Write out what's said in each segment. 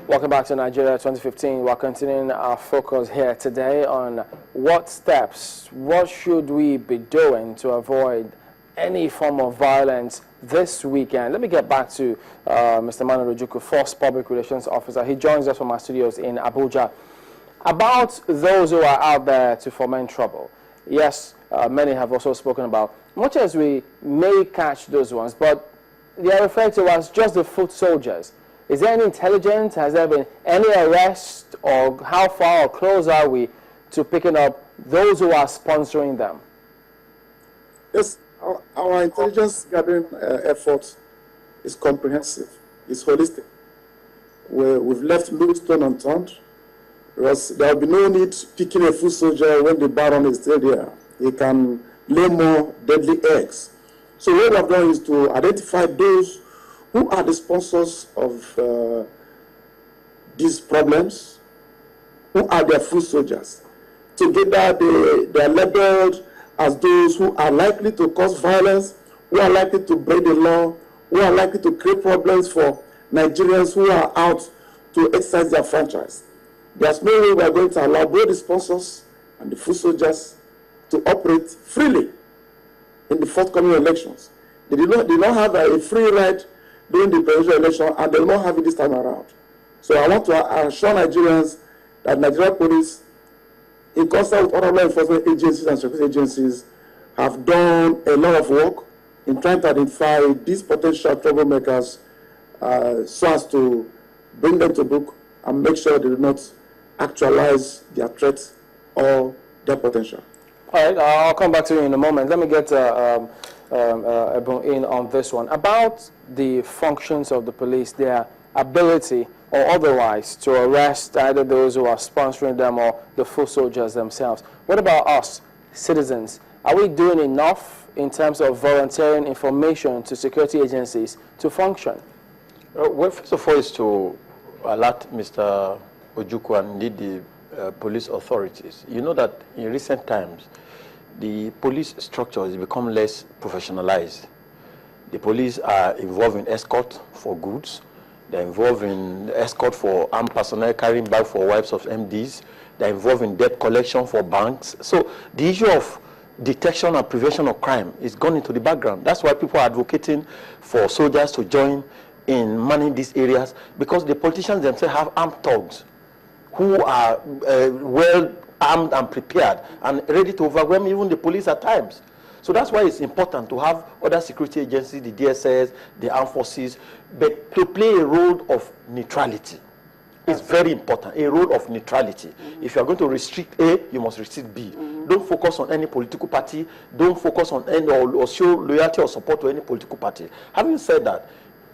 Welcome back to Nigeria 2015. We're continuing our focus here today on what steps, what should we be doing to avoid any form of violence this weekend. Let me get back to Mr. Manu Ojukwu, Force Public Relations Officer. He joins us from our studios in Abuja. About those who are out there to foment trouble. Yes, many have also spoken about, much as we may catch those ones, but they are referred to as just the foot soldiers. Is there any intelligence? Has there been any arrest, or how far or close are we to picking up those who are sponsoring them? Yes, our intelligence gathering effort is comprehensive, it's holistic. We've left no stone unturned, because there will be no need picking a foot soldier when the baron is still there. He can lay more deadly eggs. So what we have done is to identify those who are the sponsors of these problems, who are their foot soldiers. Together, they are labeled as those who are likely to cause violence, who are likely to break the law, who are likely to create problems for Nigerians who are out to exercise their franchise. There's no way we are going to allow both the sponsors and the foot soldiers to operate freely in the forthcoming elections. They did not have a free ride during the presidential election, and they will not have it this time around. So I want to assure Nigerians that Nigeria Police, in concert with other law enforcement agencies and security agencies, have done a lot of work in trying to identify these potential troublemakers so as to bring them to book and make sure they do not actualize their threats or their potential. All right, I'll come back to you in a moment. Let me get in on this one. About the functions of the police, their ability or otherwise to arrest either those who are sponsoring them or the foot soldiers themselves. What about us, citizens? Are we doing enough in terms of volunteering information to security agencies to function? Well, first of all is to alert Mr. Ojukwu and indeed the police authorities. You know that in recent times, the police structure has become less professionalized. The police are involved in escort for goods. They're involved in escort for armed personnel carrying bags for wives of MDs. They're involved in debt collection for banks. So the issue of detection and prevention of crime is gone into the background. That's why people are advocating for soldiers to join in manning these areas, because the politicians themselves have armed thugs who are well armed and prepared and ready to overwhelm even the police at times. So that's why it's important to have other security agencies, the DSS, the armed forces, but to play a role of neutrality. It's very important, a role of neutrality. If you are going to restrict A, you must restrict B. Don't focus on any political party. Don't focus on any or show loyalty or support to any political party. Having said that,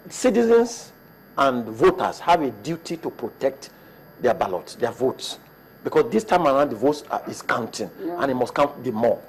citizens and voters have a duty to protect their ballots, their votes. Because this time around, the votes is counting, and it must count the more.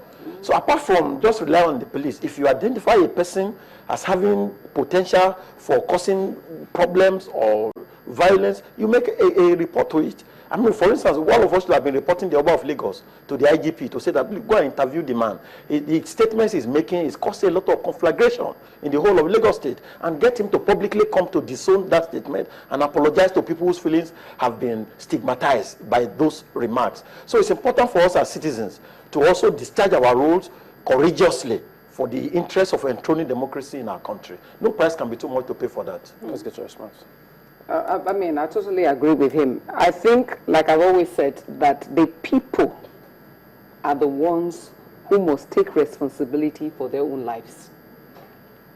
So apart from just rely on the police, if you identify a person as having potential for causing problems or violence, you make a report to it. I mean, for instance, one of us have been reporting the Oba of Lagos to the IGP to say that, go and interview the man. The statements he's making is causing a lot of conflagration in the whole of Lagos State, and get him to publicly come to disown that statement and apologize to people whose feelings have been stigmatized by those remarks. So it's important for us as citizens to also discharge our roles courageously for the interest of enthroning democracy in our country. No price can be too much to pay for that. Let's get your response. I mean, I totally agree with him. I think, like I've always said, that the people are the ones who must take responsibility for their own lives,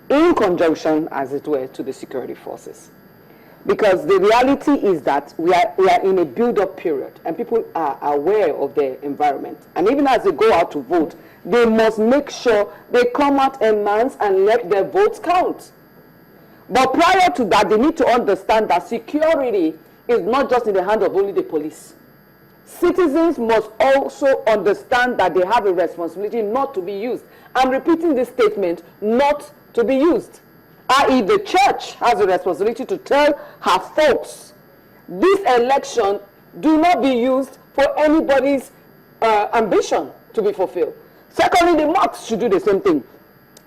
in conjunction, as it were, to the security forces. Because the reality is that we are in a build-up period, and people are aware of their environment. And even as they go out to vote, they must make sure they come out en masse and let their votes count. But prior to that, they need to understand that security is not just in the hands of only the police. Citizens must also understand that they have a responsibility not to be used. I'm repeating this statement, not to be used. I.e., the church has a responsibility to tell her folks, this election do not be used for anybody's ambition to be fulfilled. Secondly, the mosques should do the same thing.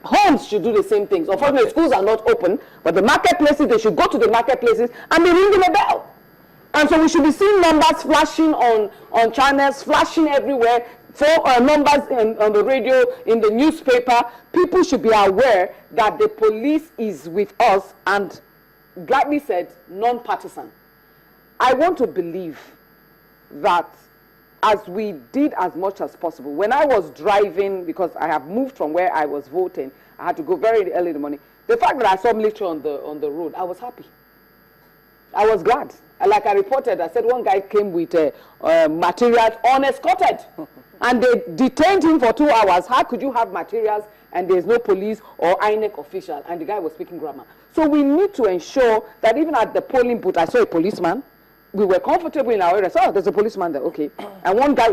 Homes should do the same things. Unfortunately, schools are not open, but the marketplaces, they should go to the marketplaces and be ringing a bell. And so we should be seeing numbers flashing on channels, flashing everywhere, numbers on the radio, in the newspaper. People should be aware that the police is with us, and gladly said, non-partisan. I want to believe that as we did as much as possible, when I was driving, because I have moved from where I was voting, I had to go very early in the morning. The fact that I saw military on the road, I was happy. I was glad. Like I reported, I said one guy came with materials unescorted, and they detained him for 2 hours. How could you have materials and there's no police or INEC official, and the guy was speaking grammar? So we need to ensure that even at the polling booth, I saw a policeman. We were comfortable in our area. So, oh, there's a policeman there, okay. And one guy